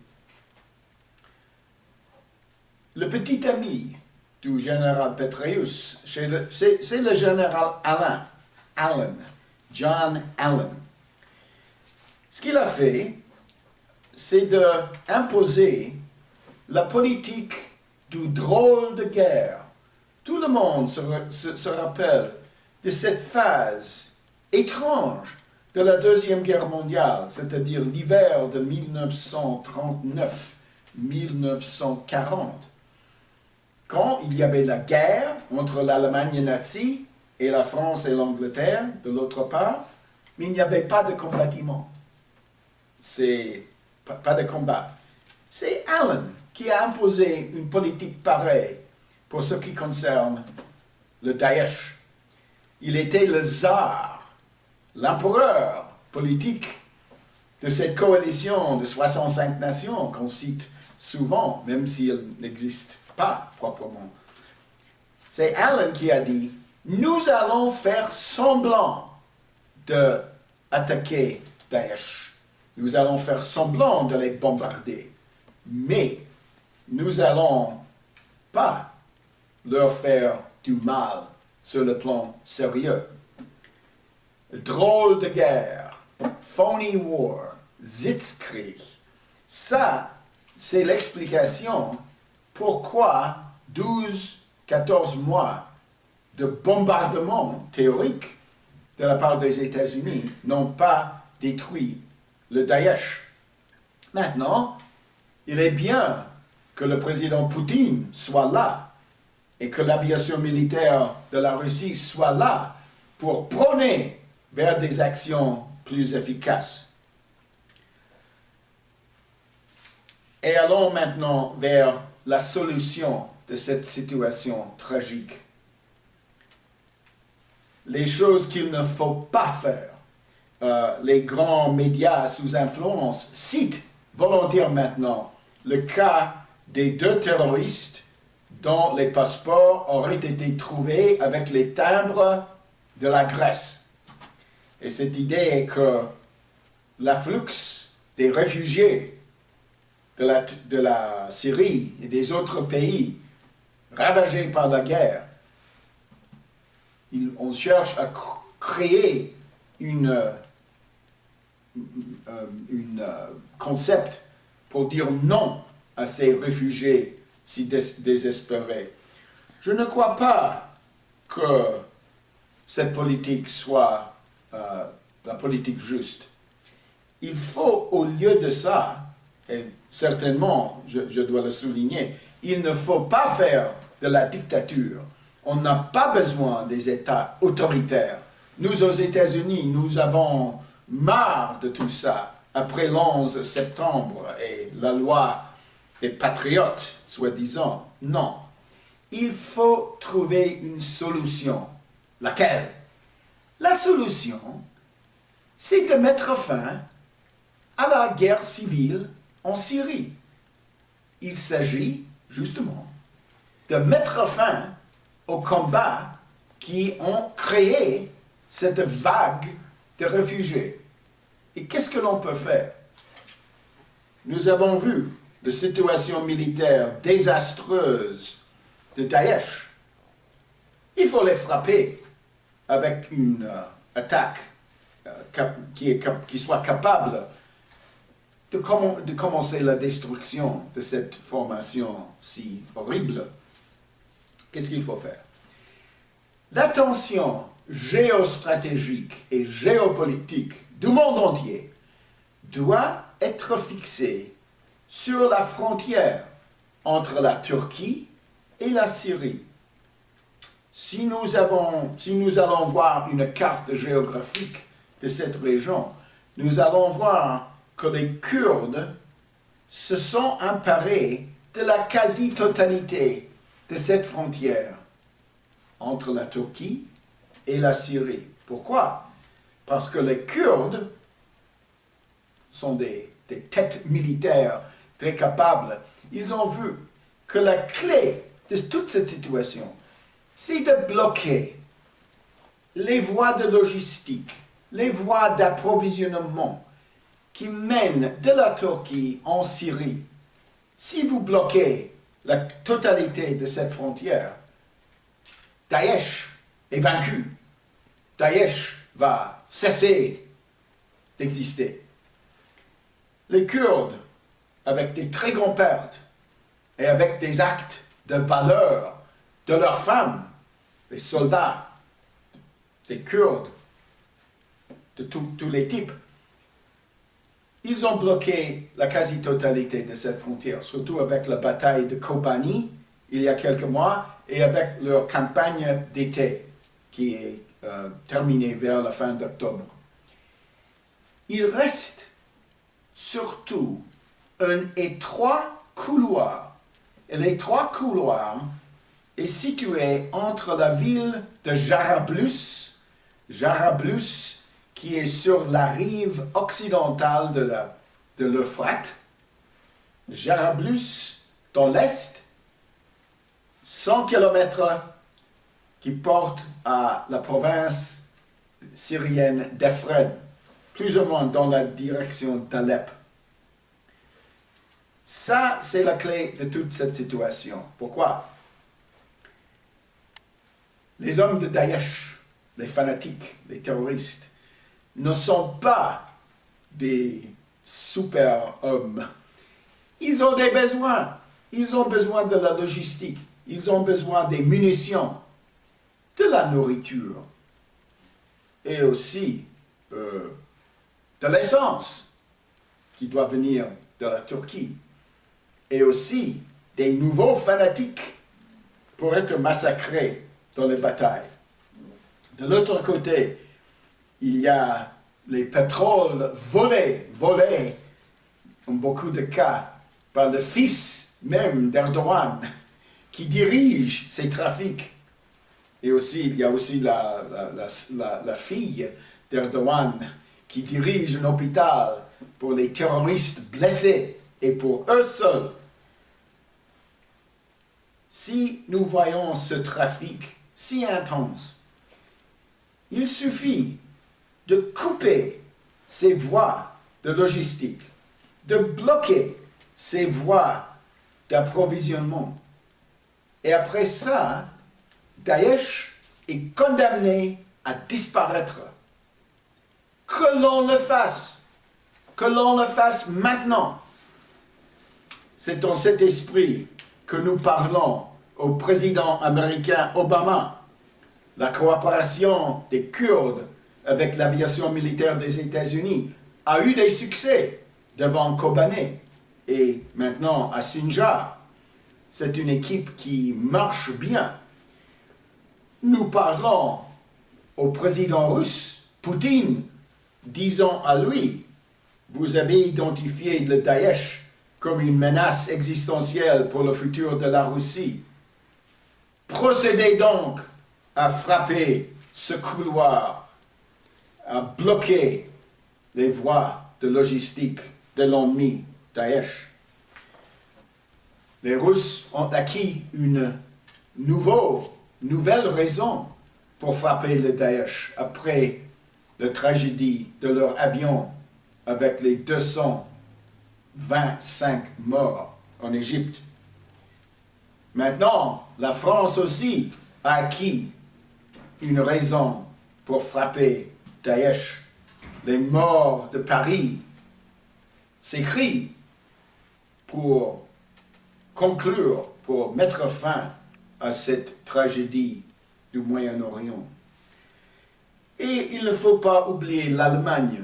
Le petit ami du général Petraeus, c'est le général Allen, John Allen. Ce qu'il a fait, c'est d'imposer la politique du drôle de guerre. Tout le monde se rappelle de cette phase étrange de la Deuxième Guerre mondiale, c'est-à-dire l'hiver de 1939-1940, quand il y avait la guerre entre l'Allemagne nazie et la France et l'Angleterre de l'autre part, mais il n'y avait pas de combattiments. Pas de combat. C'est Allen qui a imposé une politique pareille pour ce qui concerne le Daesh. Il était le tsar, l'empereur politique de cette coalition de 65 nations qu'on cite souvent, même si elle n'existe pas proprement. C'est Allen qui a dit « Nous allons faire semblant d'attaquer Daesh. Nous allons faire semblant de les bombarder. Mais nous n'allons pas leur faire du mal sur le plan sérieux. » drôle de guerre, phony war, Sitzkrieg. Ça, c'est l'explication pourquoi 12-14 mois de bombardement théorique de la part des États-Unis n'ont pas détruit le Daesh. Maintenant, il est bien que le président Poutine soit là et que l'aviation militaire de la Russie soit là pour prôner vers des actions plus efficaces. Et allons maintenant vers la solution de cette situation tragique. Les choses qu'il ne faut pas faire. Les grands médias sous influence citent volontairement maintenant le cas des 2 terroristes dont les passeports auraient été trouvés avec les timbres de la Grèce. Et cette idée est que l'afflux des réfugiés de la Syrie et des autres pays ravagés par la guerre, on cherche à créer un concept pour dire non à ces réfugiés si désespérés. Je ne crois pas que cette politique soit la politique juste. Il faut, au lieu de ça, et certainement, je dois le souligner, il ne faut pas faire de la dictature. On n'a pas besoin des États autoritaires. Nous, aux États-Unis, nous avons marre de tout ça après l'11 septembre et la loi des patriotes, soi-disant. Non. Il faut trouver une solution. Laquelle? La solution, c'est de mettre fin à la guerre civile en Syrie. Il s'agit, justement, de mettre fin aux combats qui ont créé cette vague de réfugiés. Et qu'est-ce que l'on peut faire? Nous avons vu la situation militaire désastreuse de Daesh. Il faut les frapper avec une attaque qui soit capable de commencer la destruction de cette formation si horrible. Qu'est-ce qu'il faut faire? L'attention géostratégique et géopolitique du monde entier doit être fixée sur la frontière entre la Turquie et la Syrie. Si nous allons voir une carte géographique de cette région, nous allons voir que les Kurdes se sont emparés de la quasi-totalité de cette frontière entre la Turquie et la Syrie. Pourquoi? Parce que les Kurdes sont des têtes militaires très capables. Ils ont vu que la clé de toute cette situation, c'est de bloquer les voies de logistique, les voies d'approvisionnement qui mènent de la Turquie en Syrie. Si vous bloquez la totalité de cette frontière, Daesh est vaincu. Daesh va cesser d'exister. Les Kurdes, avec des très grandes pertes et avec des actes de valeur de leurs femmes, les soldats, les Kurdes, de tous les types, ils ont bloqué la quasi-totalité de cette frontière, surtout avec la bataille de Kobani il y a quelques mois et avec leur campagne d'été qui est terminée vers la fin d'octobre. Il reste surtout un étroit couloir. Et l'étroit couloir est situé entre la ville de Jarablus qui est sur la rive occidentale de l'Euphrate, Jarablus dans l'est, 100 km qui portent à la province syrienne d'Efred, plus ou moins dans la direction d'Alep. Ça, c'est la clé de toute cette situation. Pourquoi? Les hommes de Daesh, les fanatiques, les terroristes, ne sont pas des super-hommes. Ils ont des besoins. Ils ont besoin de la logistique. Ils ont besoin des munitions, de la nourriture et aussi de l'essence qui doit venir de la Turquie et aussi des nouveaux fanatiques pour être massacrés dans les batailles. De l'autre côté, il y a les pétroles volés en beaucoup de cas par le fils même d'Erdogan qui dirige ces trafics. Et aussi, il y a aussi la fille d'Erdogan qui dirige un hôpital pour les terroristes blessés et pour eux seuls. Si nous voyons ce trafic si intense, il suffit de couper ces voies de logistique, de bloquer ces voies d'approvisionnement. Et après ça, Daesh est condamné à disparaître. Que l'on le fasse maintenant. C'est dans cet esprit que nous parlons au président américain Obama. La coopération des Kurdes avec l'aviation militaire des États-Unis a eu des succès devant Kobané et maintenant à Sinjar. C'est une équipe qui marche bien. Nous parlons au président russe, Poutine, disant à lui, vous avez identifié le Daesh comme une menace existentielle pour le futur de la Russie. Procédez donc à frapper ce couloir, à bloquer les voies de logistique de l'ennemi Daesh. Les Russes ont acquis une nouvelle raison pour frapper le Daesh après la tragédie de leur avion avec les 225 morts en Égypte. Maintenant, la France aussi a acquis une raison pour frapper Daesh. Les morts de Paris s'écrient pour conclure, pour mettre fin à cette tragédie du Moyen-Orient. Et il ne faut pas oublier l'Allemagne.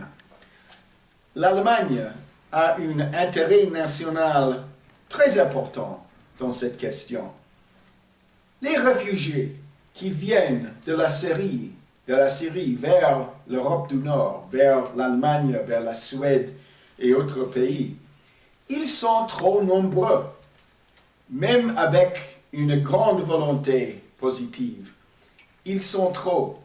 L'Allemagne a un intérêt national très important dans cette question. Les réfugiés qui viennent de la Syrie vers l'Europe du Nord, vers l'Allemagne, vers la Suède et autres pays, ils sont trop nombreux, même avec une grande volonté positive. Ils sont trop.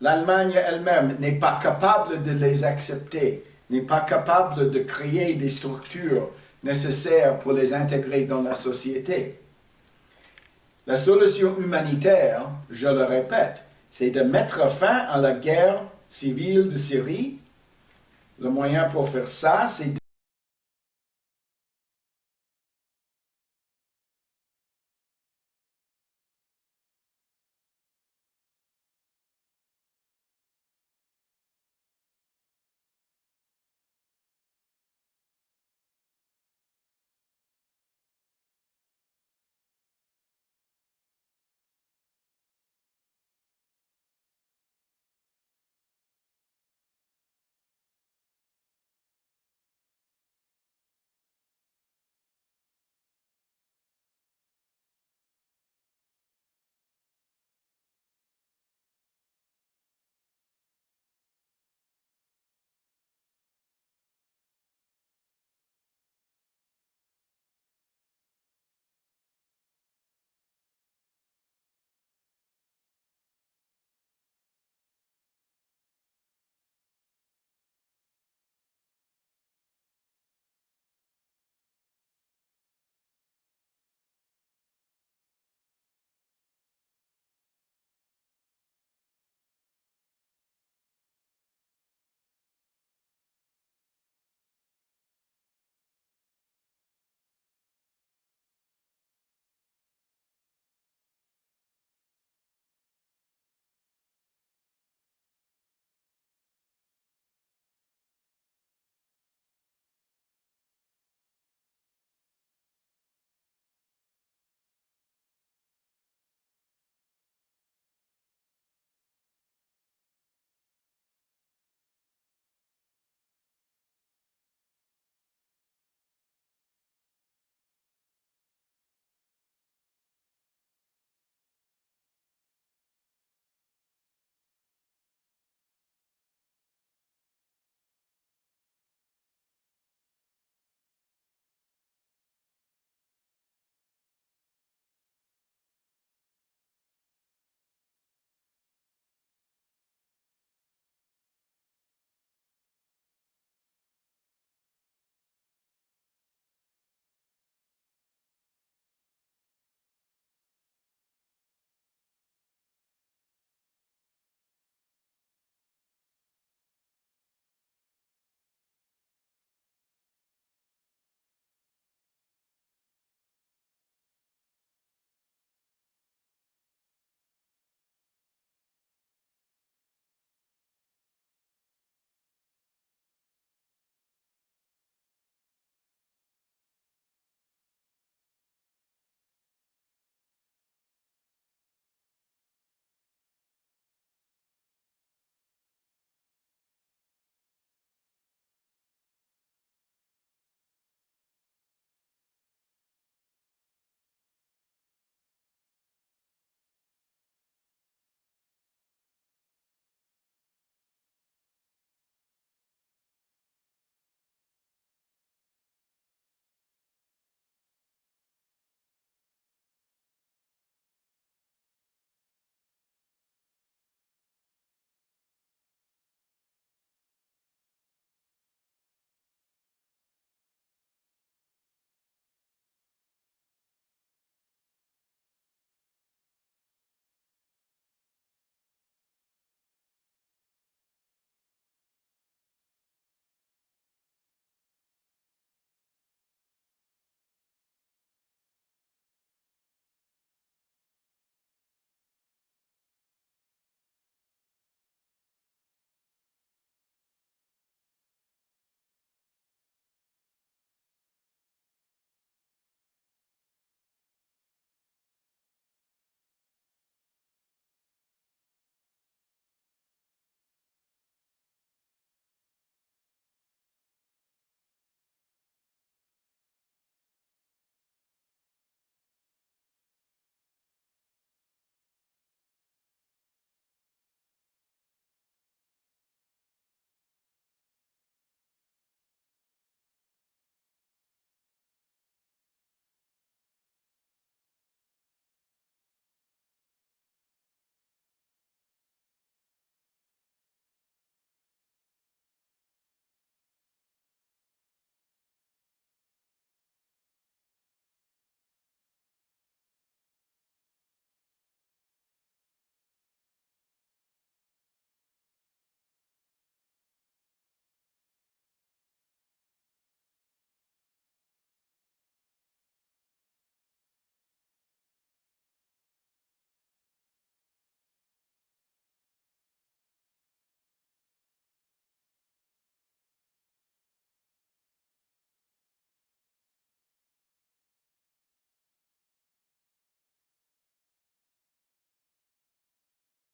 L'Allemagne elle-même n'est pas capable de les accepter, n'est pas capable de créer des structures nécessaires pour les intégrer dans la société. La solution humanitaire, je le répète, c'est de mettre fin à la guerre civile de Syrie. Le moyen pour faire ça, c'est